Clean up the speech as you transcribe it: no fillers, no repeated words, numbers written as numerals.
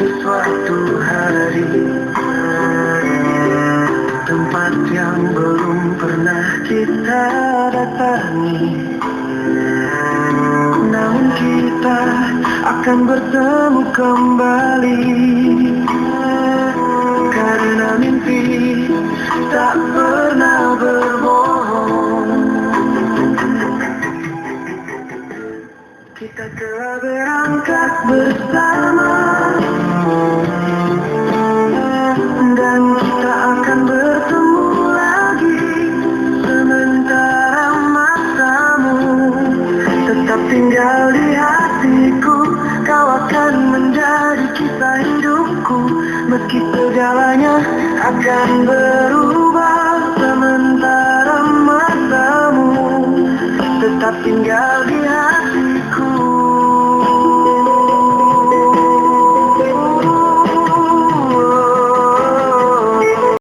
di suatu hari, tempat yang belum pernah kita datangi. Namun kita akan bertemu kembali, karena mimpi tak pernah berbohong. Kita telah berangkat bersama, dan kita akan bertemu lagi. Sementara matamu tetap tinggal di hatiku, kau akan menjadi kisah hidupku. Meski segalanya akan berubah, sementara matamu tetap tinggal di hatiku.